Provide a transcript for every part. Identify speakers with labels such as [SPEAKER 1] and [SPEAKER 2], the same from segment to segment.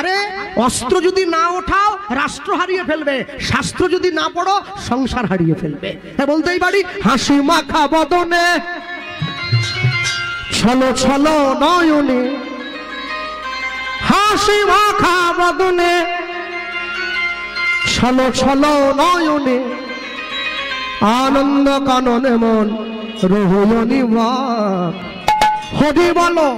[SPEAKER 1] আরে অস্ত্র যদি না ওঠাও রাষ্ট্র হারিয়ে ফেলবে, শাস্ত্র যদি না পড়ো সংসার হারিয়ে ফেলবে। হ্যাঁ বলতেই পারি, হাসি মাখা বদনে ছলো ছলো নয়নে, হাসি মাখা বদনে ছলো ছলো নয়নে, আনন্দ কাননে মন রহমনি মা। হরি বলো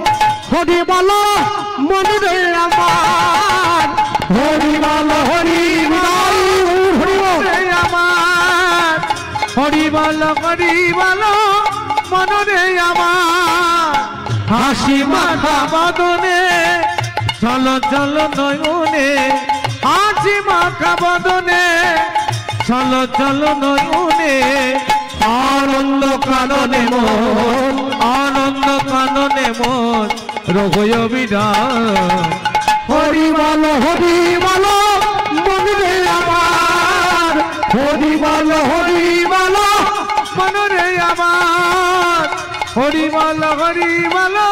[SPEAKER 1] মনে রে আমার, হরি বলো হরি আমার, হরি বলো মনে রে আমার। হাসি মাখা বদনে চলো চলো নয়নে, হাসি মাখা বদনে চলো চলো নয়নে, আনন্দ কাননে মন, আনন্দ কাননে মন রঘুয় বিরাম। হরি বলো মনে রে আমার, হরি বলো মনে রে আমার, হরি বলো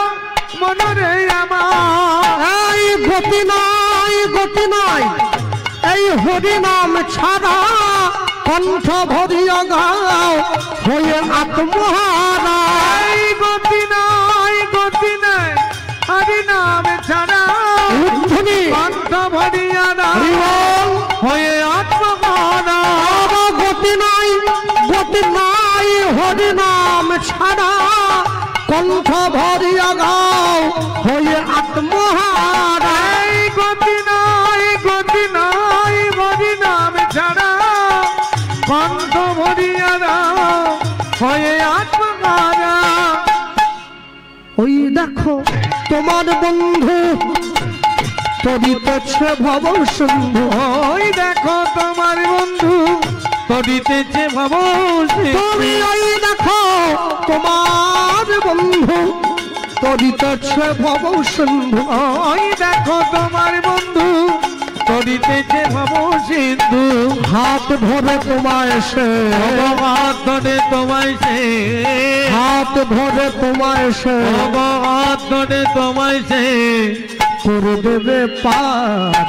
[SPEAKER 1] মনে রে আমার। এই গতি নাই এই হরি নাম ছাড়া, কণ্ঠ ভরিয়া গাও হয়ে আত্মহারা। এই গতি নাই হরি নাম ছাড়া, কণ্ঠ ভরিয়া গাও হয়ে আত্মহারা। গতি নাই হরি নাম ছাড়া, কণ্ঠ ভরিয়া গাও হয়ে আত্মহারা। এই গতি নাই হরি নাম ছাড়া, কণ্ঠ ভরিয়া গাও হয়ে আত্মহারা। ওই দেখো তোমার বন্ধু তরিতেছে ভব সিন্ধু, ওই দেখো তোমার বন্ধু তরিতেছে ভব সিন্ধু। তুমি ওই দেখো তোমার বন্ধু তরিতেছে ভব সিন্ধু, ওই দেখো তোমার বন্ধু তরিতেছে ভব সিন্ধু। হাত ধরে তোমায় সে, হাত ধরে তোমায় সে, হাত ধরে তোমায় সে, হাত ধরে তোমায় সে করে দেবে পার।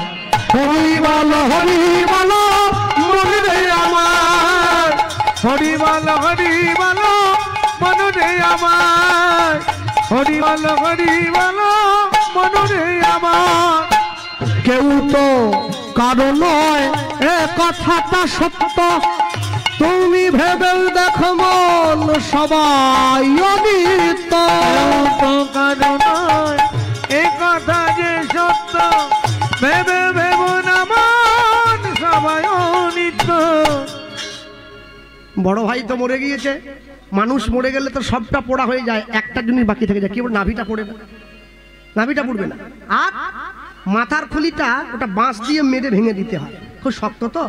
[SPEAKER 1] হরি বলো মনে রে আমার, হরি বলো মনে রে আমার, হরি বলো মনে রে আমার। কেউ তো কারো নয় এ কথাটা সত্য, তুমি ভেবেও দেখো মন সবাই অনিত্য। কেউ তো কারো নয় এ কথা যে সত্য, ভেবে না মন সবাই অনিত্য। বড় ভাই তো মরে গিয়েছে, মানুষ মরে গেলে তো সবটা পোড়া হয়ে যায়, একটা জিনিস বাকি থেকে যায়, কি নাভিটা পড়ে না, নাভিটা পড়বে না। আর মাথার খুলিটা ওটা বাঁশ দিয়ে মেরে ভেঙে দিতে হয়, খুব শক্ত তো,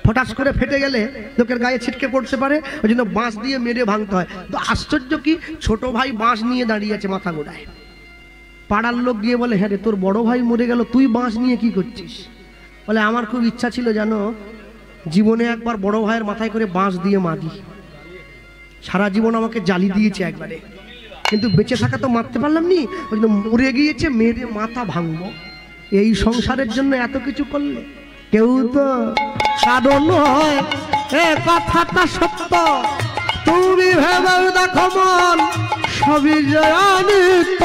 [SPEAKER 1] ফটাস করে ফেটে গেলে লোকের গায়ে ছিটকে পড়তে পারে, ওই জন্য বাঁশ দিয়ে মেরে ভাঙতে হয়। তো আশ্চর্য কি, ছোট ভাই বাঁশ নিয়ে দাঁড়িয়ে আছে মাথা গোড়ায়। পাড়ার লোক গিয়ে বলে, হ্যাঁ রে তোর বড় ভাই মরে গেল, তুই বাঁশ নিয়ে কি করছিস? বলে আমার খুব ইচ্ছা ছিল জানো, জীবনে একবার বড় ভাইয়ের মাথায় করে বাঁশ দিয়ে মারি। সারা জীবন আমাকে জ্বালি দিয়েছে একবারে, কিন্তু বেঁচে থাকা তো মারতে পারলাম নি, ওই জন্য মরে গিয়েছে, মেরে মাথা ভাঙবো। এই সংসারের জন্য এত কিছু করলে, কেউ তো কারণ নয় এ কথাটা সত্য, তুমি ভেবে দেখো মন সবই অনিত্য।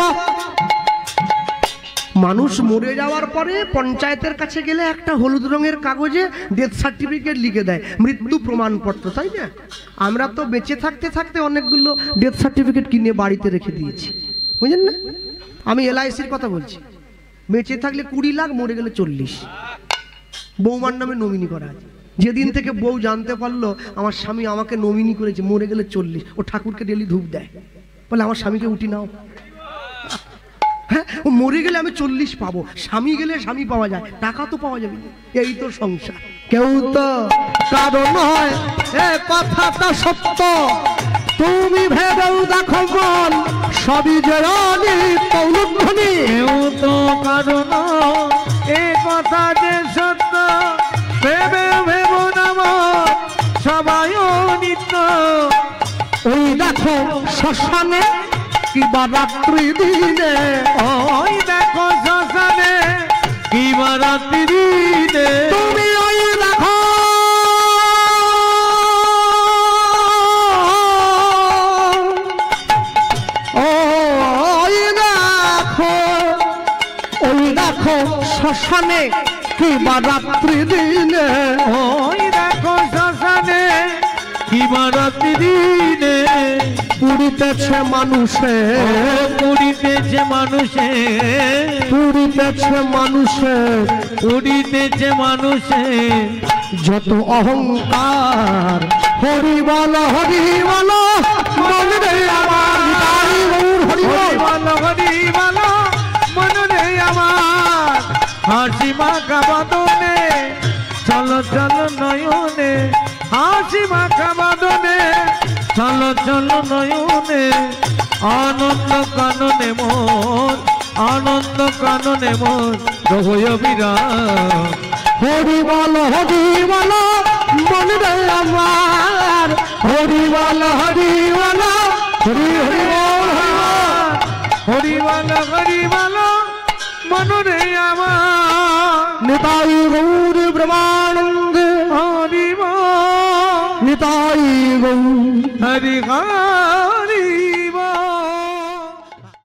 [SPEAKER 1] মানুষ মরে যাওয়ার পরে পঞ্চায়েতের কাছে গেলে একটা হলুদ রঙের কাগজে ডেথ সার্টিফিকেট লিখে দেয়, মৃত্যু প্রমাণপত্র, তাই না? আমরা তো বেঁচে থাকতে থাকতে অনেকগুলো ডেথ সার্টিফিকেট কিনে বাড়িতে রেখে দিয়েছি, বুঝলেন না? আমি LICর কথা বলছি, বেঁচে থাকলে 20 লাখ, মরে গেলে 40। বৌমার নামে নমিনি করা আছে। যেদিন থেকে বউ জানতে পারলো আমার স্বামী আমাকে নমিনি করেছে, মরে গেলে 40, ও ঠাকুরকে ডেলি ধূপ দেয়, বলে আমার স্বামীকে উঠি নাও। হ্যাঁ, ও মরে গেলে আমি 40 পাবো, স্বামী গেলে স্বামী পাওয়া যায়, টাকা তো পাওয়া যাবে। এই তো সংসার। কেউ তো কারণ নয় এ কথাটা সত্য, তুমি ভেবেও দেখো মন সবই যে অনিত্য। কেউ তো কারণ এ কথা যে সত্য, ভেবো না মন সবাই অনিত্য। ওই দেখো শ্মশানে কিবা রাত্রি দিনে, ওই দেখো শ্মশানে
[SPEAKER 2] কিবা রাত্রি দিনে
[SPEAKER 1] তুমি ওই দেখো ওই দেখো শ্মশানে কিবা রাত্রি দিনে
[SPEAKER 2] ওই দেখো শ্মশানে কিবা রাত্রি দিনে
[SPEAKER 1] পুরিতেছে মানুষে
[SPEAKER 2] পুরিতেছে মানুষে
[SPEAKER 1] পুরিতেছে মানুষে
[SPEAKER 2] পুরিতেছে মানুষে
[SPEAKER 1] যত অহংকার হরি বল মনে আমার হরি বল
[SPEAKER 2] মনে আমার হাসি মাখা বাদনে চলো চলো নয়নে হাসি মাখা বাদনে চলো চলো নয়নে আনন্দ কাননে মন আনন্দ কাননে মন রহয় বিরাম
[SPEAKER 1] হরি বল মনে আমার হরি বল হরি হরি
[SPEAKER 2] হরি বল মনে আমার
[SPEAKER 1] নিতাই গৌর ব্রহ্মানন্দ
[SPEAKER 2] হরি
[SPEAKER 1] নিতাই গৌর
[SPEAKER 2] হরি